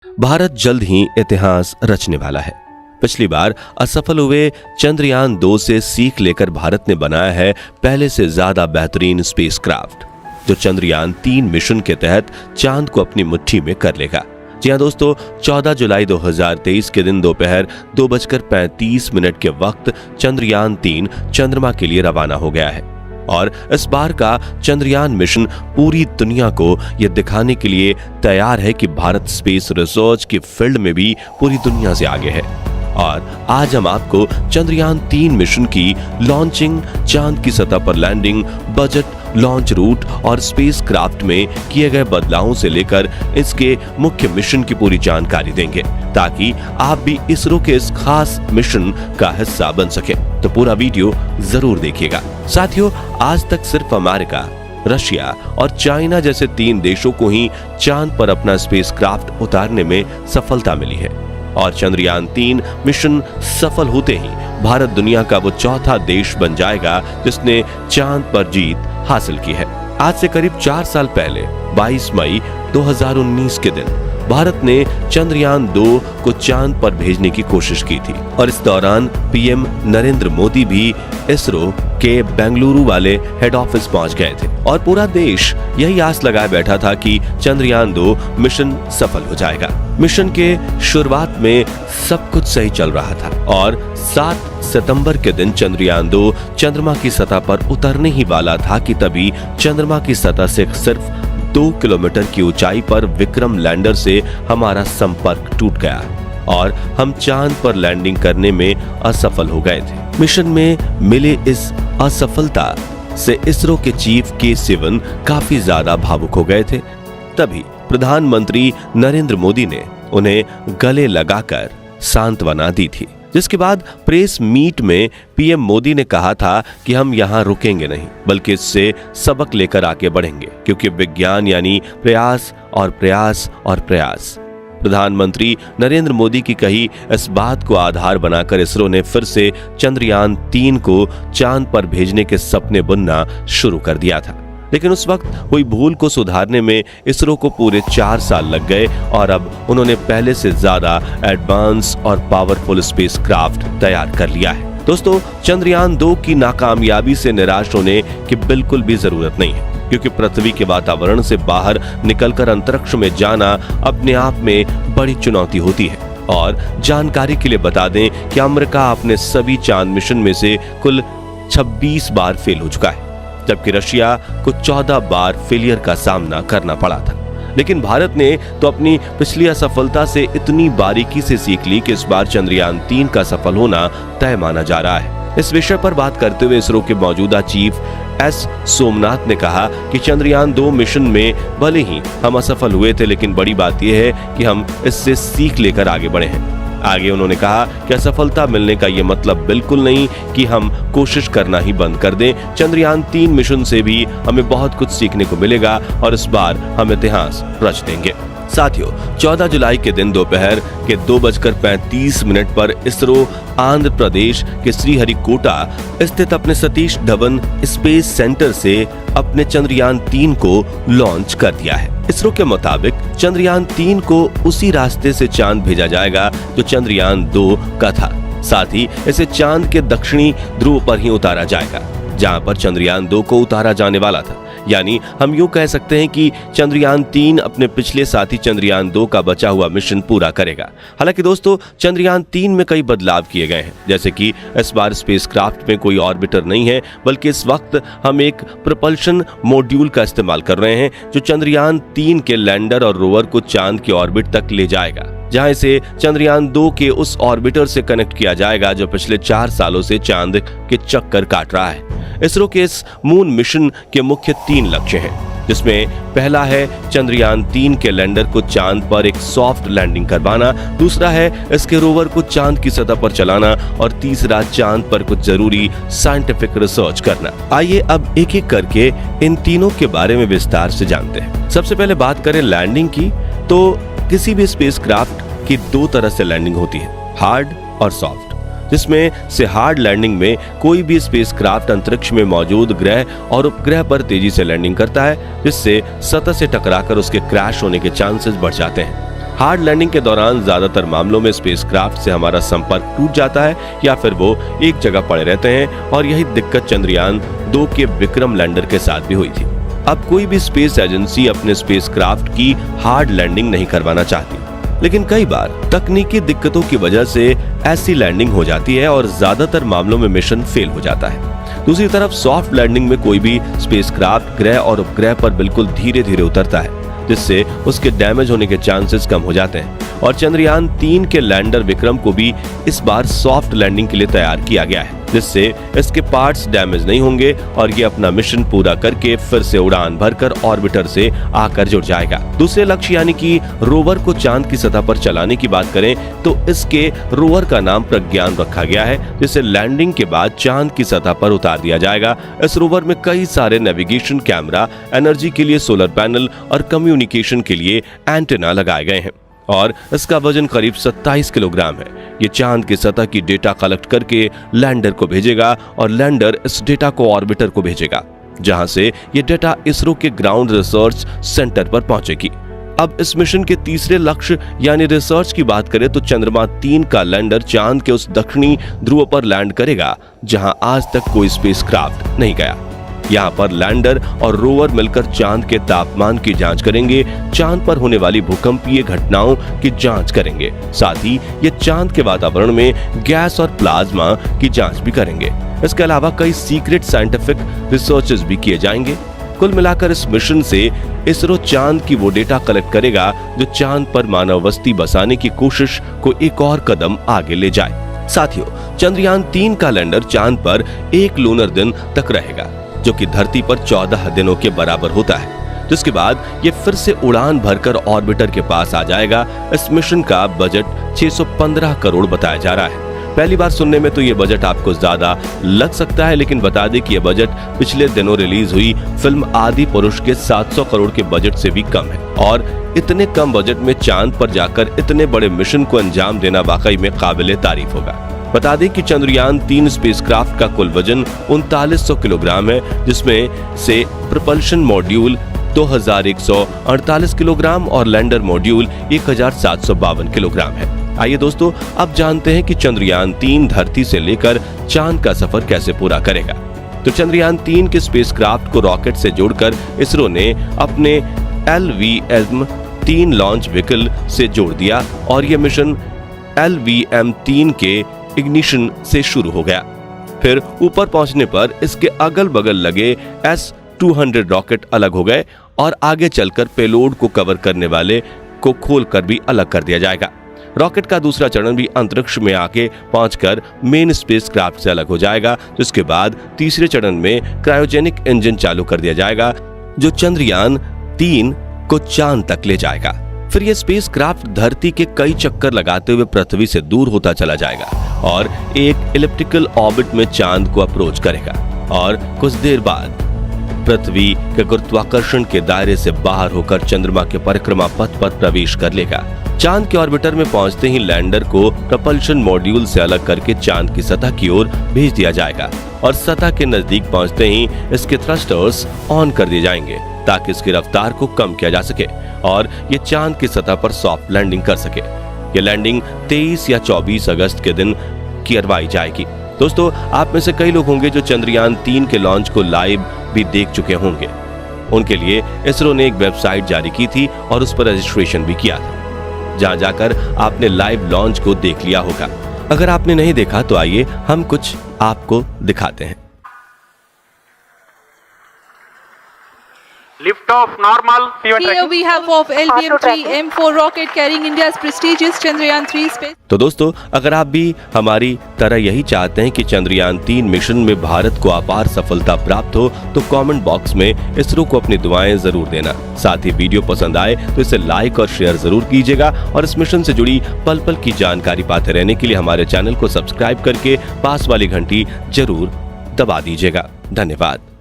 भारत जल्द ही इतिहास रचने वाला है। पिछली बार असफल हुए चंद्रयान 2 से सीख लेकर भारत ने बनाया है पहले से ज्यादा बेहतरीन स्पेसक्राफ्ट, जो चंद्रयान 3 मिशन के तहत चांद को अपनी मुट्ठी में कर लेगा। जी हां दोस्तों, 14 जुलाई 2023 के दिन दोपहर 2:35 के वक्त चंद्रयान 3 चंद्रमा के लिए रवाना हो गया है। और इस बार का चंद्रयान मिशन पूरी दुनिया को यह दिखाने के लिए तैयार है कि भारत स्पेस रिसर्च की फील्ड में भी पूरी दुनिया से आगे है। और आज हम आपको चंद्रयान 3 मिशन की लॉन्चिंग, चांद की सतह पर लैंडिंग, बजट, लॉन्च रूट और स्पेसक्राफ्ट में किए गए बदलावों से लेकर इसके मुख्य मिशन की पूरी जानकारी देंगे, ताकि आप भी इसरो के इस खास मिशन का हिस्सा बन सके। तो पूरा वीडियो जरूर देखिएगा। साथियों, आज तक सिर्फ अमेरिका, रशिया और चाइना जैसे 3 देशों को ही चांद पर अपना स्पेसक्राफ्ट उतारने में सफलता मिली है। और चंद्रयान 3 मिशन सफल होते ही भारत दुनिया का वो चौथा देश बन जाएगा जिसने चांद पर जीत हासिल की है। आज से करीब 4 साल पहले 22 मई 2019 के दिन भारत ने चंद्रयान 2 को चांद पर भेजने की कोशिश की थी। और इस दौरान पीएम नरेंद्र मोदी भी इसरो के बेंगलुरु वाले हेड ऑफिस पहुंच गए थे। और पूरा देश यही आस लगाए बैठा था कि चंद्रयान 2 मिशन सफल हो जाएगा। मिशन के शुरुआत में सब कुछ सही चल रहा था और 7 सितंबर के दिन चंद्रयान 2 चंद्रमा की सतह पर उतरने ही वाला था कि तभी चंद्रमा की सतह से सिर्फ 2 किलोमीटर की ऊंचाई पर विक्रम लैंडर से हमारा संपर्क टूट गया और हम चांद पर लैंडिंग करने में असफल हो गए थे। मिशन में मिले इस असफलता से इसरो के चीफ के सिवन काफी ज्यादा भावुक हो गए थे। तभी प्रधानमंत्री नरेंद्र मोदी ने उन्हें गले लगाकर सांत्वना दी थी, जिसके बाद प्रेस मीट में पीएम मोदी ने कहा था कि हम यहाँ रुकेंगे नहीं, बल्कि इससे सबक लेकर आगे बढ़ेंगे, क्योंकि विज्ञान यानी प्रयास और प्रयास और प्रयास। प्रधानमंत्री नरेंद्र मोदी की कही इस बात को आधार बनाकर इसरो ने फिर से चंद्रयान 3 को चांद पर भेजने के सपने बुनना शुरू कर दिया था। लेकिन उस वक्त हुई भूल को सुधारने में इसरो को पूरे 4 साल लग गए और अब उन्होंने पहले से ज्यादा एडवांस और पावरफुल स्पेसक्राफ्ट तैयार कर लिया है। दोस्तों, चंद्रयान 2 की नाकामयाबी से निराश होने की बिल्कुल भी जरूरत नहीं है, क्योंकि पृथ्वी के वातावरण से बाहर निकलकर अंतरिक्ष में जाना अपने आप में बड़ी चुनौती होती है। और जानकारी के लिए बता दें कि अमेरिका अपने सभी चांद मिशन में से कुल 26 बार फेल हो चुका है, जबकि रशिया को 14 बार फेलियर का सामना करना पड़ा था। लेकिन भारत ने तो अपनी पिछली असफलता से इतनी बारीकी से सीख ली कि इस बार चंद्रयान 3 का सफल होना तय माना जा रहा है। इस विषय पर बात करते हुए इसरो के मौजूदा चीफ एस सोमनाथ ने कहा कि चंद्रयान 2 मिशन में भले ही हम असफल हुए थे, लेकिन बड़ी बात यह है कि हम इससे सीख लेकर आगे बढ़े हैं। आगे उन्होंने कहा कि असफलता मिलने का यह मतलब बिल्कुल नहीं कि हम कोशिश करना ही बंद कर दें। चंद्रयान 3 मिशन से भी हमें बहुत कुछ सीखने को मिलेगा और इस बार हम इतिहास रच देंगे। साथियों, 14 जुलाई के दिन दोपहर के 2:35 पर इसरो आंध्र प्रदेश के श्रीहरिकोटा स्थित अपने सतीश धवन स्पेस सेंटर से अपने चंद्रयान 3 को लॉन्च कर दिया है। इसरो के मुताबिक चंद्रयान 3 को उसी रास्ते से चांद भेजा जाएगा जो चंद्रयान 2 का था। साथ ही इसे चांद के दक्षिणी ध्रुव पर ही उतारा जाएगा, जहां पर चंद्रयान 2 को उतारा जाने वाला था। यानी हम यूं कह सकते हैं कि चंद्रयान 3 अपने पिछले साथी चंद्रयान 2 का बचा हुआ मिशन पूरा करेगा। हालांकि दोस्तों, चंद्रयान 3 में कई बदलाव किए गए हैं, जैसे कि इस बार स्पेसक्राफ्ट में कोई ऑर्बिटर नहीं है, बल्कि इस वक्त हम एक प्रोपल्शन मॉड्यूल का इस्तेमाल कर रहे हैं, जो चंद्रयान 3 के लैंडर और रोवर को चांद की ऑर्बिट तक ले जाएगा, जहां इसे चंद्रयान 2 के उस ऑर्बिटर से कनेक्ट किया जाएगा जो पिछले 4 सालों से चांद के चक्कर काट रहा है। इसरो के इस मून मिशन के मुख्य 3 लक्ष्य हैं, जिसमें पहला है चंद्रयान 3 के लैंडर को चांद पर एक सॉफ्ट लैंडिंग करवाना, दूसरा है इसके रोवर को चांद की सतह पर चलाना और तीसरा चांद पर कुछ जरूरी साइंटिफिक रिसर्च करना। आइए अब एक एक करके इन तीनों के बारे में विस्तार से जानते हैं। सबसे पहले बात करें लैंडिंग की, तो किसी भी स्पेसक्राफ्ट की 2 तरह से लैंडिंग होती है, हार्ड और सॉफ्ट। जिसमें से हार्ड लैंडिंग में कोई भी स्पेसक्राफ्ट अंतरिक्ष में मौजूद ग्रह और उपग्रह पर तेजी से लैंडिंग करता है, जिससे सतह से टकराकर उसके क्रैश होने के चांसेस बढ़ जाते हैं। हार्ड लैंडिंग के दौरान ज्यादातर मामलों में स्पेसक्राफ्ट से हमारा संपर्क टूट जाता है या फिर वो एक जगह पड़े रहते हैं, और यही दिक्कत चंद्रयान 2 के विक्रम लैंडर के साथ भी हुई थी। अब कोई भी स्पेस एजेंसी अपने स्पेसक्राफ्ट की हार्ड लैंडिंग नहीं करवाना चाहती, लेकिन कई बार तकनीकी दिक्कतों की वजह से ऐसी लैंडिंग हो जाती है और ज्यादातर मामलों में मिशन फेल हो जाता है। दूसरी तरफ सॉफ्ट लैंडिंग में कोई भी स्पेसक्राफ्ट ग्रह और उपग्रह पर बिल्कुल धीरे धीरे उतरता है, जिससे उसके डैमेज होने के चांसेस कम हो जाते हैं। और चंद्रयान 3 के लैंडर विक्रम को भी इस बार सॉफ्ट लैंडिंग के लिए तैयार किया गया है, जिससे इसके पार्ट्स डैमेज नहीं होंगे और ये अपना मिशन पूरा करके फिर से उड़ान भरकर ऑर्बिटर से आकर जुड़ जाएगा। दूसरे लक्ष्य यानी कि रोवर को चांद की सतह पर चलाने की बात करें तो इसके रोवर का नाम प्रज्ञान रखा गया है, जिसे लैंडिंग के बाद चांद की सतह पर उतार दिया जाएगा। इस रोवर में कई सारे नेविगेशन कैमरा, एनर्जी के लिए सोलर पैनल और कम्युनिकेशन के लिए एंटेना लगाए गए हैं, और इसका वजन करीब 27 किलोग्राम है। ये चांद की सतह की डेटा कलेक्ट करके लैंडर को भेजेगा और लैंडर इस डेटा को ऑर्बिटर को भेजेगा, जहां से ये डेटा इसरो के ग्राउंड रिसर्च सेंटर पर पहुंचेगी। अब इस मिशन के तीसरे लक्ष्य यानी रिसर्च की बात करें तो चंद्रमा 3 का लैंडर चांद के उस दक्षिणी ध्रुव पर लैंड करेगा जहां आज तक कोई स्पेसक्राफ्ट नहीं गया। यहाँ पर लैंडर और रोवर मिलकर चांद के तापमान की जांच करेंगे, चांद पर होने वाली भूकंपीय घटनाओं की जांच करेंगे, साथ ही ये चांद के वातावरण में गैस और प्लाज्मा की जांच भी करेंगे। इसके अलावा कई सीक्रेट साइंटिफिक रिसर्चेस भी किए जाएंगे। कुल मिलाकर इस मिशन से इसरो चांद की वो डेटा कलेक्ट करेगा जो चांद पर मानव बस्ती बसाने की कोशिश को एक और कदम आगे ले जाए। साथियों, चंद्रयान 3 का लैंडर चांद पर 1 लूनर दिन तक रहेगा, जो कि धरती पर 14 दिनों के बराबर होता है, जिसके बाद ये फिर से उड़ान भरकर ऑर्बिटर के पास आ जाएगा। इस मिशन का बजट 615 करोड़ बताया जा रहा है। पहली बार सुनने में तो ये बजट आपको ज्यादा लग सकता है, लेकिन बता दें कि ये बजट पिछले दिनों रिलीज हुई फिल्म आदि पुरुष के 700 करोड़ के बजट से भी कम है। और इतने कम बजट में चांद पर जाकर इतने बड़े मिशन को अंजाम देना वाकई में काबिले तारीफ होगा। बता दें कि चंद्रयान 3 स्पेसक्राफ्ट का कुल वजन 3900 किलोग्राम है, जिसमें से प्रपल्शन मॉड्यूल 2148 किलोग्राम और लैंडर मॉड्यूल 1752 किलोग्राम है। आइए दोस्तों, अब जानते हैं कि चंद्रयान 3 धरती से लेकर चांद का सफर कैसे पूरा करेगा। तो चंद्रयान 3 के स्पेसक्राफ्ट को रॉकेट से जोड़कर इसरो ने अपने LVM-3 लॉन्च व्हीकल से जोड़ दिया और यह मिशन LVM-3 के इग्निशन से शुरू हो गया। फिर ऊपर पहुंचने पर इसके अगल बगल लगे S-200 रॉकेट अलग हो गए और आगे चलकर पेलोड को कवर करने वाले को खोलकर भी अलग कर दिया जाएगा। रॉकेट का दूसरा चरण भी अंतरिक्ष में आके पहुंचकर मेन स्पेसक्राफ्ट से अलग हो जाएगा, जिसके बाद तीसरे चरण में क्रायोजेनिक इंजन चालू कर दिया जाएगा, जो चंद्रयान 3 को चांद तक ले जाएगा। फिर यह स्पेसक्राफ्ट धरती के कई चक्कर लगाते हुए पृथ्वी से दूर होता चला जाएगा और एक इलिप्टिकल ऑर्बिट में चांद को अप्रोच करेगा और कुछ देर बाद पृथ्वी के गुरुत्वाकर्षण के दायरे से बाहर होकर चंद्रमा के परिक्रमा पथ पर प्रवेश कर लेगा। चांद के ऑर्बिटर में पहुंचते ही लैंडर को प्रपल्शन मॉड्यूल से अलग करके चांद की सतह की ओर भेज दिया जाएगा और सतह के नजदीक पहुंचते ही इसके थ्रस्टर्स ऑन कर दिए जाएंगे ताकि इसकी रफ्तार को कम किया जा सके और ये चांद की सतह पर सॉफ्ट लैंडिंग कर सके। ये लैंडिंग 23 या 24 अगस्त के दिन करवाई जाएगी। दोस्तों, आप में से कई लोग होंगे जो चंद्रयान 3 के लॉन्च को लाइव भी देख चुके होंगे। उनके लिए इसरो ने एक वेबसाइट जारी की थी और उस पर रजिस्ट्रेशन भी किया था, जहां जाकर आपने लाइव लॉन्च को देख लिया होगा। अगर आपने नहीं देखा तो आइए हम कुछ आपको दिखाते हैं। Lift off normal. Here we have of LVM-3 M4 rocket carrying India's prestigious Chandrayaan 3 space. तो दोस्तों, अगर आप भी हमारी तरह यही चाहते हैं कि चंद्रयान 3 मिशन में भारत को अपार सफलता प्राप्त हो, तो कमेंट बॉक्स में इसरो को अपनी दुआएं जरूर देना। साथ ही वीडियो पसंद आए तो इसे लाइक और शेयर जरूर कीजिएगा और इस मिशन से जुड़ी पल पल की जानकारी पाते रहने के लिए हमारे चैनल को सब्सक्राइब करके पास वाली घंटी जरूर दबा दीजिएगा। धन्यवाद।